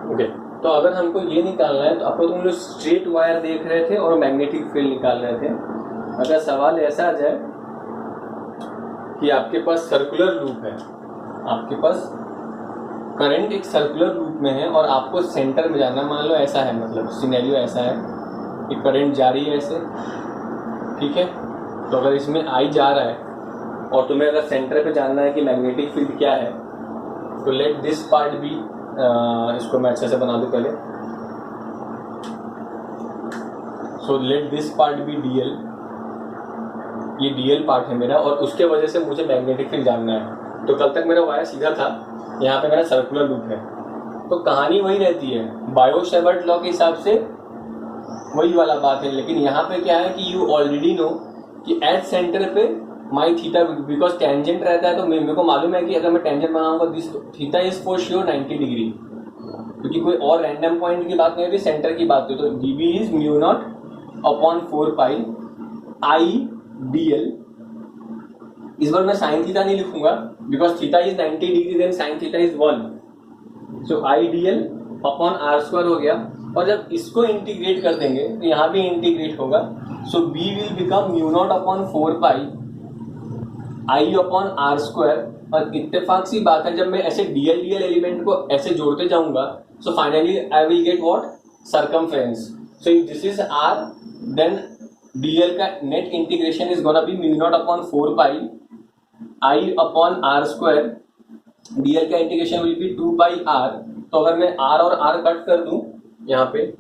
Okay, तो अगर हमको ये निकालना है तो आपको तुम लोग स्ट्रेट वायर देख रहे थे और मैग्नेटिक फील्ड निकाल रहे थे। अगर सवाल ऐसा आ जाए कि आपके पास सर्कुलर लूप है, आपके पास करंट एक सर्कुलर लूप में है और आपको सेंटर में जाना, मान लो ऐसा है, मतलब सिनेरियो ऐसा है कि करंट जा रही है ऐसे, ठीक है। तो अगर इसमें आई जा रहा है और तुम्हें अगर सेंटर पे जानना है कि मैग्नेटिक फील्ड क्या है, तो लेट दिस पार्ट बी, इसको मैं अच्छे से बना दूं पहले। So let this part be dl, ये डीएल पार्ट है मेरा और उसके वजह से मुझे मैग्नेटिक फील्ड जानना है। तो कल तक मेरा वायर सीधा था, यहाँ पे मेरा सर्कुलर लूप है। तो कहानी वही रहती है, बायो-सेवर्ट लॉ के हिसाब से वही वाला बात है, लेकिन यहाँ पे क्या है कि यू ऑलरेडी नो कि एट सेंटर पे माई थीटा, बिकॉज टेंजेंट रहता है तो मेरे को मालूम है कि अगर मैं टेंजेंट बनाऊंगा this theta is for sure 90 degree, क्योंकि कोई और रैंडम पॉइंट की बात नहीं होती, सेंटर की बात होती। तो dB is mu naught upon 4 pi I dl. इस बार मैं साइन थीटा नहीं लिखूंगा because theta is 90 degree, then sine theta is 1, so I dl upon are square हो गया। और जब इसको इंटीग्रेट कर देंगे तो यहाँ भी इंटीग्रेट होगा, so B will become mu naught upon 4 pi I upon are square. और इत्तेफाक सी बात है, जब मैं ऐसे डीएल डीएल एलिमेंट को ऐसे जोड़ते जाऊंगा, so finally I will get what, circumference. So if this is R, then DL का net integration is gonna be mu naught upon 4 pi I upon are square. DL का integration will be 2 pi R. तो अगर मैं are और are cut कर दूं, यहाँ पे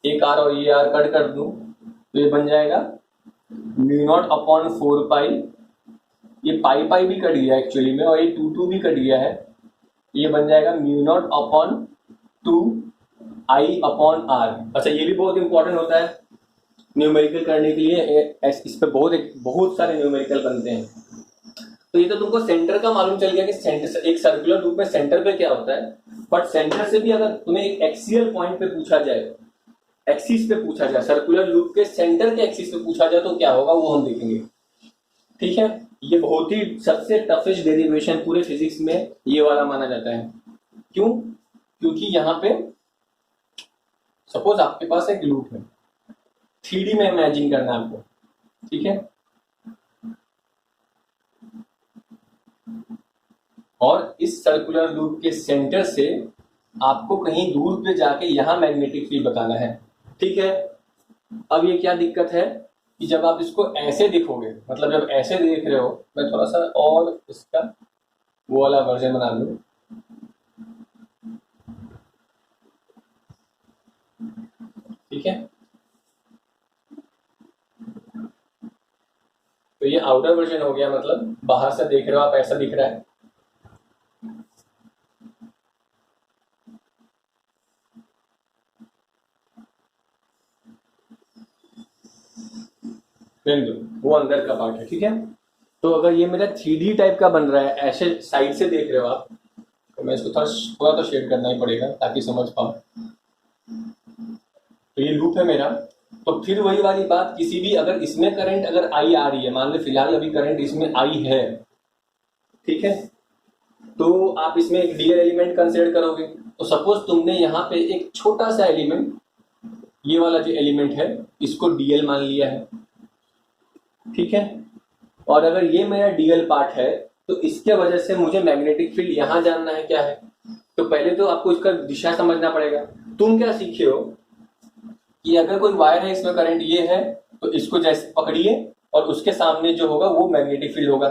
एक आर और ये आर कट कर दूं, तो ये बन जाएगा म्यू नॉट अपॉन 4 पाई, ये पाई पाई भी कट गया एक्चुअली में, और ये 2 भी कट गया है, ये बन जाएगा mu naught upon 2 I upon r. अच्छा, ये भी बहुत इंपॉर्टेंट होता है न्यूमेरिकल करने के लिए, इस पे बहुत सारे न्यूमेरिकल बनते हैं। तो ये तो तुमको सेंटर का मालूम चल गया कि सेंटर, एक सर्कुलर लूप में सेंटर पे क्या होता है। बट सेंटर से भी अगर तुम्हें एक एक्सियल पॉइंट पे पूछा जाए, एक्सिस पे पूछा जाए, सर्कुलर लूप के सेंटर के एक्सिस पे पूछा जाए तो क्या होगा वो हम देखेंगे, ठीक है। ये बहुत ही सबसे टफेस्ट डेरिवेशन पूरे फिजिक्स में ये वाला माना जाता है। क्यों? क्योंकि यहाँ पे सपोज आपके पास एक लूप है, 3D में इमेजिन करना है आपको, ठीक है। और इस सर्कुलर लूप के सेंटर से आपको कहीं दूर पे जाके यहाँ मैग्नेटिक फील्ड बताना है, ठीक है। अब ये क्या दिक्कत है कि जब आप इसको ऐसे देखोगे, मतलब जब ऐसे देख रहे हो, मैं थोड़ा सा और इसका वो वाला वर्जन बना दूं, ठीक है। तो ये आउटर वर्जन हो गया, मतलब बाहर से देख रहे हो आप, ऐसा दिख रहा है। वो अंदर का पार्ट है, ठीक है। तो अगर ये मेरा 3D टाइप का बन रहा है, ऐसे साइड से देख रहे हो आप, तो मैं इसको थोड़ा तो शेड करना ही पड़ेगा ताकि समझ पाओ। तो ये लूप है मेरा। तो फिर वही वाली बात, किसी भी अगर इसमें करंट अगर आई आ रही है, मान लो फिलहाल अभी करंट इसमें आई है, ठीक है, तो आप इसमें एक डीएल एलिमेंट कंसिडर करोगे। तो सपोज तुमने यहाँ पे एक छोटा सा एलिमेंट, ये वाला जो एलिमेंट है, इसको डीएल मान लिया है, ठीक है। और अगर ये मेरा डीएल पार्ट है तो इसके वजह से मुझे मैग्नेटिक फील्ड यहाँ जानना है क्या है। तो पहले तो आपको इसका दिशा समझना पड़ेगा। तुम क्या सीखे हो कि अगर कोई वायर है, इसमें करंट ये है, तो इसको जैसे पकड़िए और उसके सामने जो होगा वो मैग्नेटिक फील्ड होगा।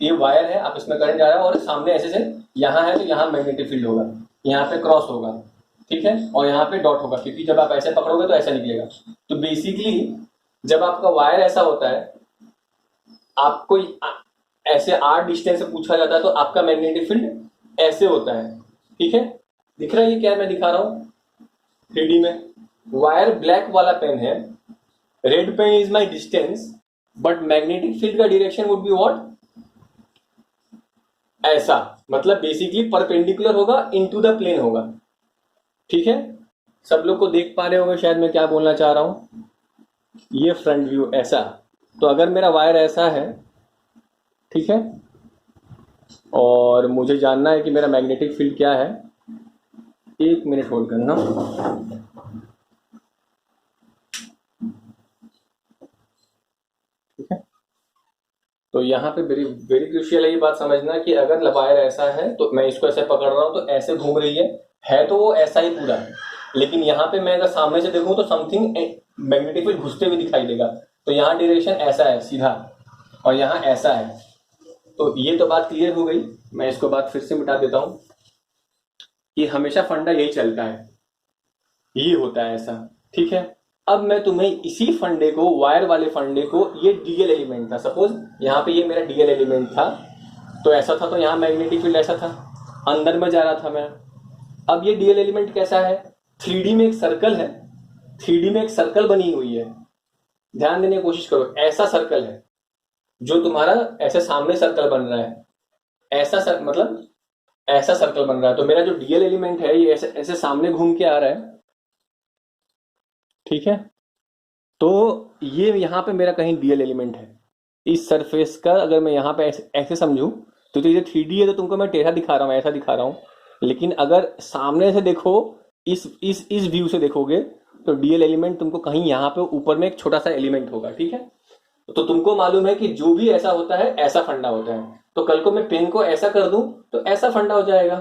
ये वायर है, आप इसमें करंट जा रहा है और सामने ऐसे से यहाँ है, तो यहाँ मैग्नेटिक फील्ड होगा, यहाँ पे क्रॉस होगा, ठीक है, और यहाँ पे डॉट होगा, क्योंकि जब आप ऐसे पकड़ोगे तो ऐसा निकलेगा। तो बेसिकली जब आपका वायर ऐसा होता है, आपको ऐसे r डिस्टेंस से पूछा जाता है, तो आपका मैग्नेटिक फील्ड ऐसे होता है, ठीक है। दिख रहा है ये क्या मैं दिखा रहा हूँ 3D में? वायर ब्लैक वाला पेन है, red pen is my distance, but magnetic field का डायरेक्शन वुड बी व्हाट, ऐसा, मतलब बेसिकली परपेंडिकुलर होगा, इनटू द प्लेन होगा, ठीक है। सब लोग को देख पा रहे होंगे शायद मैं क्या बोलना चाह रहा हूं। ये फ्रंट व्यू ऐसा, तो अगर मेरा वायर ऐसा है, ठीक है, और मुझे जानना है कि मेरा मैग्नेटिक फील्ड क्या है, एक मिनट होल्ड करना। ठीक है, तो यहाँ पे वेरी वेरी क्रूशियल है ये बात समझना कि अगर वायर ऐसा है तो मैं इसको ऐसे पकड़ रहा हूँ तो ऐसे घूम रही है तो वो ऐसा ही पूरा है, लेकिन यहाँ पे मैं अगर सामने से देखूँ तो समथिंग मैग्नेटिक फील्ड घुसते हुए दिखाई देगा। तो यहाँ डायरेक्शन ऐसा है सीधा और यहाँ ऐसा है। तो ये तो बात क्लियर हो गई। मैं इसको बात फिर से मिटा देता हूँ कि हमेशा फंडा यही चलता है, ये होता है ऐसा। ठीक है, अब मैं तुम्हें इसी फंडे को, वायर वाले फंडे को, ये डीएल एलिमेंट था, सपोज यहाँ पे ये मेरा डीएल एलिमेंट था तो ऐसा था, तो यहाँ मैग्नेटिक फील्ड ऐसा था, अंदर में जा रहा था मैं। अब ये डीएल एलिमेंट कैसा है, 3D में एक सर्कल है, 3D में एक सर्कल बनी हुई है, ध्यान देने की कोशिश करो। ऐसा सर्कल है जो तुम्हारा ऐसे सामने सर्कल बन रहा है, ऐसा मतलब ऐसा सर्कल बन रहा है। तो मेरा जो डीएल एलिमेंट है ये ऐसे ऐसे सामने घूम के आ रहा है। ठीक है, तो ये यहाँ पे मेरा कहीं डीएल एलिमेंट है इस सरफेस का। अगर मैं यहाँ पे ऐसे समझूं तो ये 3D है तो तुमको मैं टेढ़ा दिखा रहा हूँ, ऐसा दिखा रहा हूँ, लेकिन अगर सामने से देखो, इस व्यू से देखोगे तो डीएल एलिमेंट तुमको कहीं यहाँ पे ऊपर में एक छोटा सा एलिमेंट होगा। ठीक है, तो तुमको मालूम है कि जो भी ऐसा होता है ऐसा फंडा होता है। तो कल को मैं पेन को ऐसा कर दूं तो ऐसा फंडा हो जाएगा।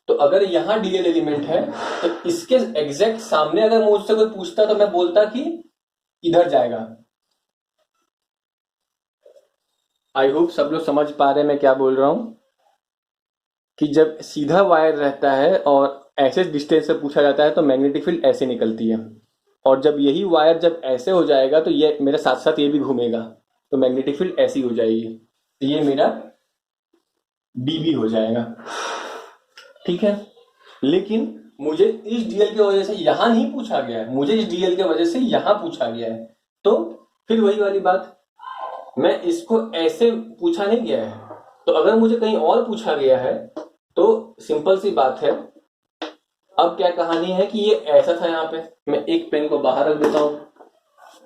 तो अगर यहाँ डीएल एलिमेंट है तो इसके एग्जैक्ट सामने अगर मुझसे कोई पूछता तो मैं बोलता कि इधर जाएगा। आई होप सब लोग समझ पा रहे हैं मैं क्या बोल रहा हूं कि जब सीधा वायर रहता है और ऐसे डिस्टेंस से पूछा जाता है तो मैग्नेटिक फील्ड ऐसे निकलती है, और जब यही वायर जब ऐसे हो जाएगा तो ये मेरे साथ साथ ये भी घूमेगा तो मैग्नेटिक फील्ड ऐसी हो जाएगी, तो ये मेरा डीबी हो जाएगा। ठीक है, लेकिन मुझे इस डीएल की वजह से यहां नहीं पूछा गया है, मुझे इस डीएल की वजह से यहां पूछा गया है। तो फिर वही वाली बात, मैं इसको ऐसे पूछा नहीं गया है। तो अगर मुझे कहीं और पूछा गया है तो सिंपल सी बात है, अब क्या कहानी है कि ये ऐसा था। यहाँ पे मैं एक पेन को बाहर रख देता हूँ,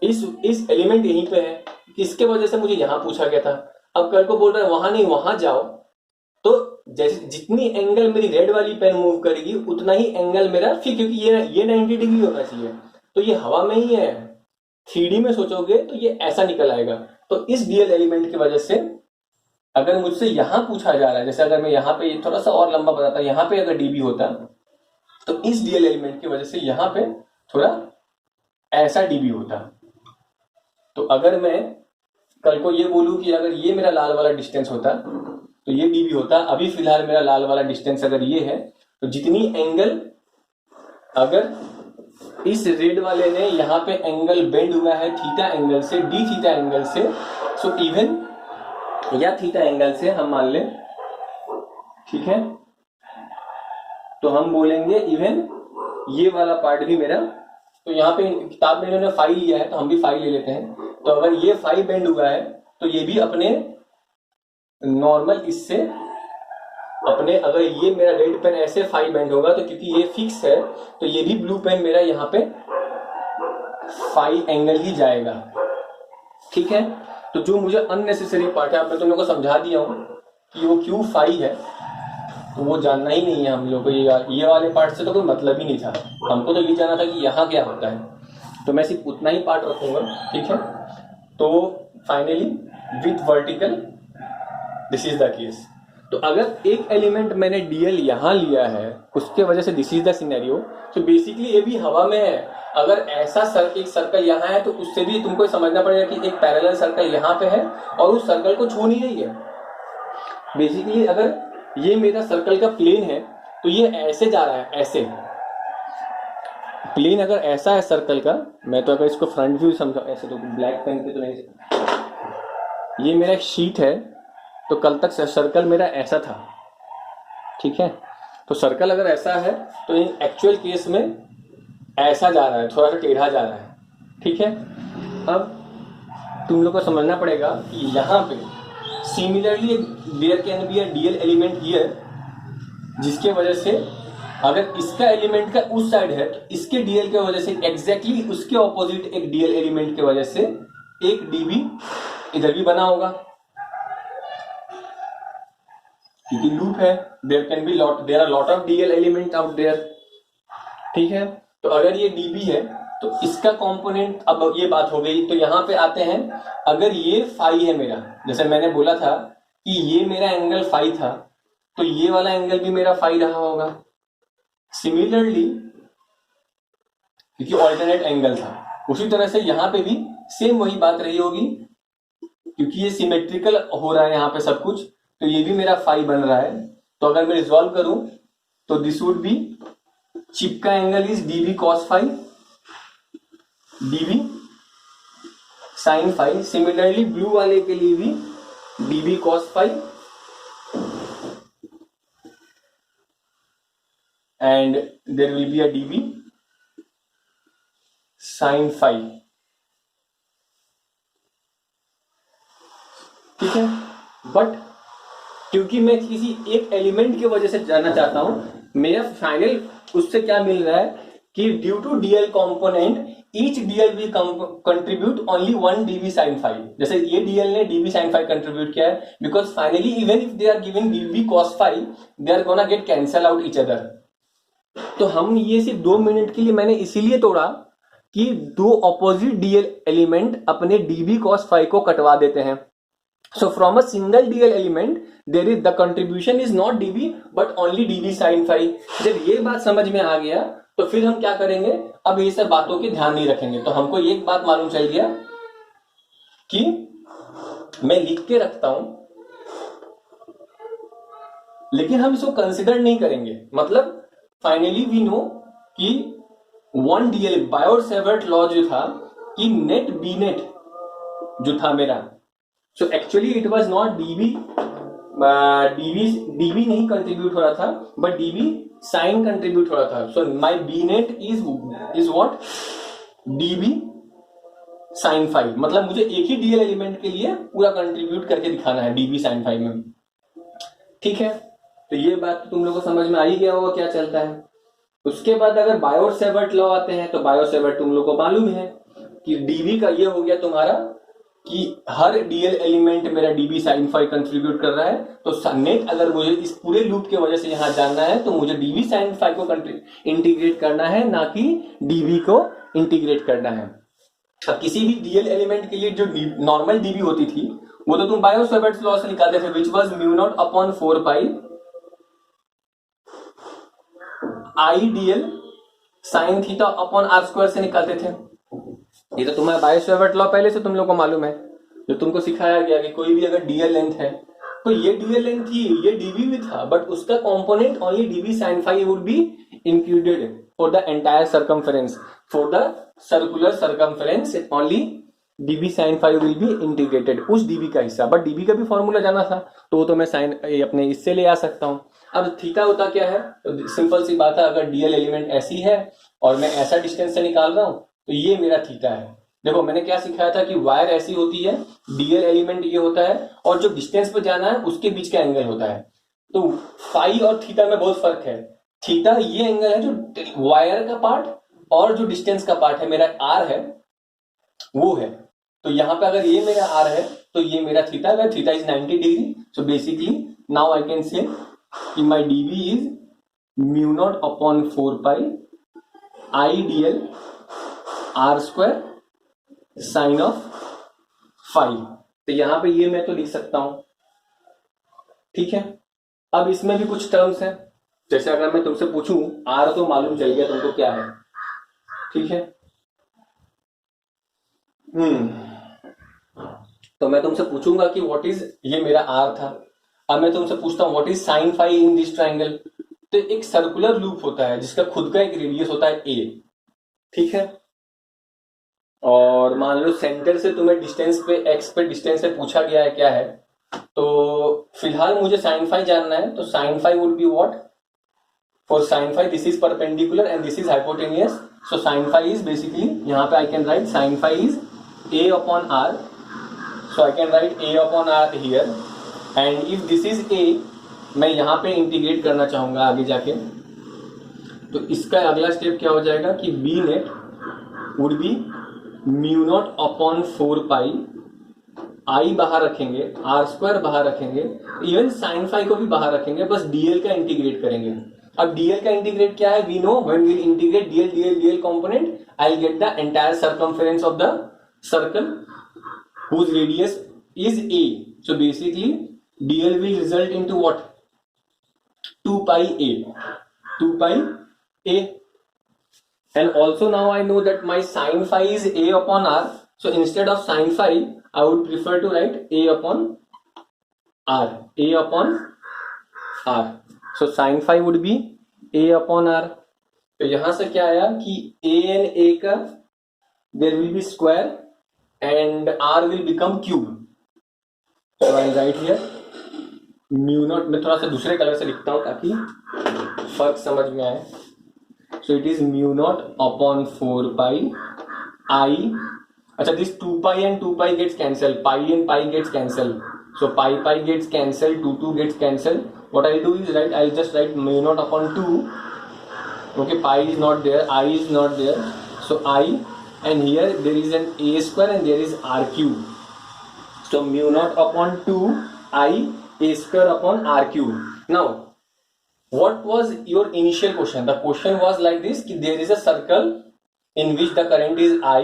इस एलिमेंट यहीं पे है, किसके वजह से मुझे यहाँ पूछा गया था। अब कल को बोल रहा है वहां नहीं वहां जाओ, तो जैसे जितनी एंगल मेरी रेड वाली पेन मूव करेगी उतना ही एंगल मेरा फिर, क्योंकि ये 90 डिग्री होना चाहिए, तो ये हवा में ही है। 3D में सोचोगे तो ये ऐसा निकल आएगा। तो इस डीएल एलिमेंट की वजह से अगर मुझसे यहां पूछा जा रहा है, जैसे अगर मैं यहाँ पे थोड़ा सा और लंबा बताता, यहाँ पे अगर डीबी होता तो इस डीएल एलिमेंट की वजह से यहाँ पे थोड़ा ऐसा डीबी होता। तो अगर मैं कल को ये बोलूं कि अगर ये मेरा लाल वाला डिस्टेंस होता तो ये डीबी होता। अभी फिलहाल मेरा लाल वाला डिस्टेंस अगर ये है तो जितनी एंगल, अगर इस रेड वाले ने यहाँ पे एंगल बेंड हुआ है थीटा एंगल से, डी थीटा एंगल से, सो इवन या थीटा एंगल से हम मान लें, ठीक है, तो हम बोलेंगे इवन ये वाला पार्ट भी मेरा, तो यहाँ पे किताब में इन्होंने फाई लिया है तो हम भी फाई ले लेते हैं। तो अगर ये फाई बेंड हुआ है तो ये भी अपने नॉर्मल इससे अपने, अगर ये मेरा रेड पेन ऐसे फाई बेंड होगा तो क्योंकि ये फिक्स है तो ये भी ब्लू पेन मेरा यहाँ पे फाई एंगल ही जाएगा। ठीक है, तो जो मुझे अननेसेसरी पार्ट है, मैं तुम लोगों को समझा दिया हूं कि वो क्यों फाई है, तो वो जानना ही नहीं है हम लोग को। ये वाले पार्ट से तो कोई मतलब ही नहीं था, हमको तो ये जानना था कि यहाँ क्या होता है। तो मैं सिर्फ उतना ही पार्ट रखूंगा। ठीक है, तो finally with vertical this is the case. तो अगर एक एलिमेंट मैंने डीएल यहाँ लिया है उसके वजह से दिस इज द सिनेरियो। तो बेसिकली ये भी हवा में है। अगर ऐसा एक सर्कल यहाँ है तो उससे भी तुमको समझना पड़ेगा कि एक पैरेलल सर्कल यहाँ पे है और उस सर्कल को छू नहीं रही है। बेसिकली अगर ये मेरा सर्कल का प्लेन है तो ये ऐसे जा रहा है, ऐसे प्लेन अगर ऐसा है सर्कल का, मैं तो अगर इसको फ्रंट व्यू समझा ऐसे, तो ब्लैक पेन पे तो नहीं, ये मेरा एक शीट है तो कल तक सर्कल मेरा ऐसा था। ठीक है, तो सर्कल अगर ऐसा है तो इन एक्चुअल केस में ऐसा जा रहा है, थोड़ा सा टेढ़ा जा रहा है। ठीक है, अब तुम लोग को समझना पड़ेगा कि यहाँ पे similarly there can be a dl element here, जिसके वजह से अगर इसका एलिमेंट का उस साइड है तो इसके डीएल के वजह से एग्जैक्टली उसके ऑपोजिट एक डीएल एलिमेंट के वजह से एक डीबी इधर भी बना होगा। क्योंकि लूप है, there are lot of dl element out there. ठीक है, तो अगर ये डीबी है तो इसका कंपोनेंट, अब ये बात हो गई। तो यहां पे आते हैं, अगर ये फाई है मेरा, जैसे मैंने बोला था कि ये मेरा एंगल फाई था, तो ये वाला एंगल भी मेरा फाई रहा होगा। सिमिलरली, क्योंकि ऑल्टरनेट एंगल था, उसी तरह से यहां पे भी सेम वही बात रही होगी, क्योंकि ये सिमेट्रिकल हो रहा है यहाँ पे सब कुछ, तो ये भी मेरा फाई बन रहा है। तो अगर मैं रिजॉल्व करूं तो दिस वुड बी, चिप का angle is dB cos phi, dB sine phi. Similarly blue वाले के लिए भी dB cos phi and there will be a dB sine phi. ठीक है, बट क्योंकि मैं किसी एक एलिमेंट की वजह से जानना चाहता हूं, मेरा फाइनल उससे क्या मिल रहा है कि due to dl component each dl will contribute only 1 dB sine phi. जैसे ये डीएल ने डीबी साइन फाई कंट्रीब्यूट किया है, because finally even if they are giving dB cos phi, they are gonna get cancel out each other. तो हम ये सिर्फ 2 minute के लिए मैंने इसीलिए तोड़ा कि 2 ऑपोजिट डीएल एलिमेंट अपने डीबी कॉस फाई को कटवा देते हैं। So from a single DL element, there is the contribution is not dB but only dB sin phi। जब ये बात समझ में आ गया तो फिर हम क्या करेंगे, अब ये सब बातों की ध्यान नहीं रखेंगे। तो हमको एक बात मालूम चल गया कि मैं लिख के रखता हूं, लेकिन हम इसको कंसिडर नहीं करेंगे। मतलब फाइनली वी नो कि 1 DL बायोट-सेवर्ट लॉ जो था कि नेट बी नेट जो था मेरा, so actually it was not dB नहीं कंट्रीब्यूट हो रहा था, but dB sin कंट्रीब्यूट हो रहा था। so my b net is what, dB sin phi। मतलब मुझे एक ही डीएल एलिमेंट के लिए पूरा कंट्रीब्यूट करके दिखाना है dB sin phi में। ठीक है, तो ये बात तुम लोगों को समझ में आ ही गया होगा क्या चलता है। उसके बाद अगर बायोट-सेवर्ट लॉ आते हैं, तो बायोट-सेवर्ट तुम लोगों को मालूम है कि dB का ये हो गया तुम्हारा कि हर डीएल एलिमेंट मेरा डीबी साइन फाई कंट्रीब्यूट कर रहा है। तो नेट अगर मुझे इस पूरे लूप के वजह से यहां जानना है, तो मुझे डीबी साइन फाई को इंटीग्रेट करना है, ना कि डीबी को इंटीग्रेट करना है। अब किसी भी डीएल एलिमेंट के लिए जो नॉर्मल डीबी होती थी, वो तो तुम बायोट-सेवर्ट लॉ से निकालते थे, which was mu naught upon 4 pi I dl sine theta upon are square से निकालते थे। ये तो तुम्हारा बायोट-सेवर्ट लॉ पहले से तुम लोग को मालूम है, जो तुमको सिखाया गया कि कोई भी अगर डीएल लेंथ है, तो ये डीएल लेंथ थी, ये डीबी भी था, बट उसका component only dB sine phi would be included for the entire circumference, for the circular circumference only dB sine phi will be integrated, उस डीबी का हिस्सा। बट डीबी का भी फॉर्मूला जाना था, तो वो तो मैं साइन अपने इससे ले आ सकता हूं। अब थीटा होता क्या है, तो सिंपल सी बात है, अगर डीएल एलिमेंट ऐसी है और मैं ऐसा डिस्टेंस से निकाल रहा हूं, तो ये मेरा थीटा है। देखो मैंने क्या सिखाया था कि वायर ऐसी होती है, डीएल एलिमेंट ये होता है, और जो डिस्टेंस पे जाना है उसके बीच का एंगल होता है। तो फाई और थीटा में बहुत फर्क है। थीटा ये एंगल है जो वायर का पार्ट, और जो डिस्टेंस का पार्ट है मेरा आर है वो है। तो यहाँ पे अगर ये मेरा आर है तो ये मेरा थीटा है, theta is 90 degree. So basically now I can say कि my DB is mu naught upon 4 pi I DL R square sine of phi. तो यहां पे ये मैं तो लिख सकता हूं। ठीक है, अब इसमें भी कुछ टर्म्स हैं, जैसे अगर मैं तुमसे पूछूं, आर तो मालूम चल गया तुमको क्या है, ठीक है। तो मैं तुमसे पूछूंगा कि व्हाट इज, ये मेरा आर था। अब मैं तुमसे पूछता हूं what is sine phi in this triangle. तो एक सर्कुलर लूप होता है जिसका खुद का एक रेडियस होता है ए, ठीक है। और मान लो सेंटर से तुम्हें डिस्टेंस पे एक्स पे डिस्टेंस से पूछा गया है क्या है, तो फिलहाल मुझे साइन फाई जानना है। तो sine phi would be what, for sine phi this is perpendicular and this is hypotenuse. So sine phi is basically, यहाँ पे I can write sine phi is a upon r. So I can write a upon r here, and if this is a, मैं यहाँ पे integrate करना चाहूंगा आगे जाके, तो इसका अगला स्टेप क्या हो जाएगा कि B net would be mu naught upon 4 pi I बाहर रखेंगे, आर स्क्वायर बाहर रखेंगे, इवन साइन फाई को भी बाहर रखेंगे, बस डीएल का इंटीग्रेट करेंगे। अब डीएल का इंटीग्रेट क्या है, we know when we integrate dl dl dl component, I will get the entire circumference of the circle whose radius is a. So basically dl will result into what, 2 pi a, 2 pi a. And also now I know that my sin phi is a upon r, so instead of sin phi I would prefer to write a upon r, a upon r. So sin phi would be a upon r. तो यहां से क्या आया कि a and a का there will be square and r will become cube. So I write here mu naught, मैं थोड़ा सा दूसरे कलर से लिखता हूं ताकि फर्क समझ में आए. So it is mu naught upon 4 pi I. अच्छा, this 2 pi and 2 pi gets cancelled, pi and pi gets cancelled, so pi gets cancelled, 2 gets cancelled. What I'll do is I'll just write mu naught upon 2. Okay, pi is not there, I is not there, so I, and here there is an a square and there is r cube. So mu naught upon 2 I a square upon r cube. Now what was your initial question? The question was like this कि there is a circle in which the current is I.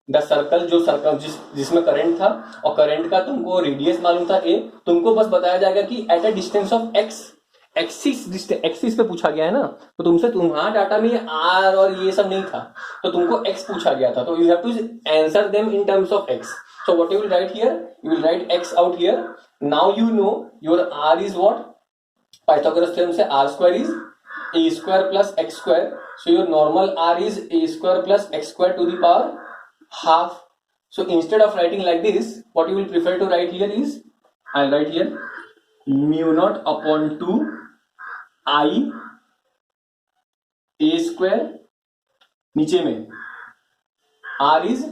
The circle जो circle जिसमें current था और current का तुमको radius मालूम था a, तुमको बस बताया जाएगा कि at a distance of x, axis पे पूछा गया है ना, तो तुमसे तुम्हारा डाटा में r और ये सब नहीं था, तो तुमको x पूछा गया था, तो you have to answer them in terms of x. So what you will write here, you will write x out here. Now you know your r is what, Pythagoras theorem से r square is a square plus x square, so your normal r is a square plus x square to the power half. So instead of writing like this, what you will prefer to write here is, I'll write here mu naught upon 2 I a square, नीचे में r is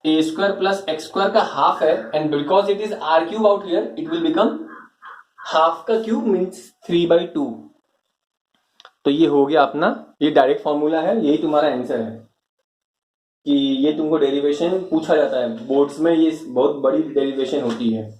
a square plus x square का half है, and because it is r cube out here, it will become half का cube means 3/2. तो ये हो गया अपना, ये डायरेक्ट फॉर्मूला है, यही तुम्हारा आंसर है कि ये तुमको डेरिवेशन पूछा जाता है बोर्ड्स में, ये बहुत बड़ी डेरिवेशन होती है.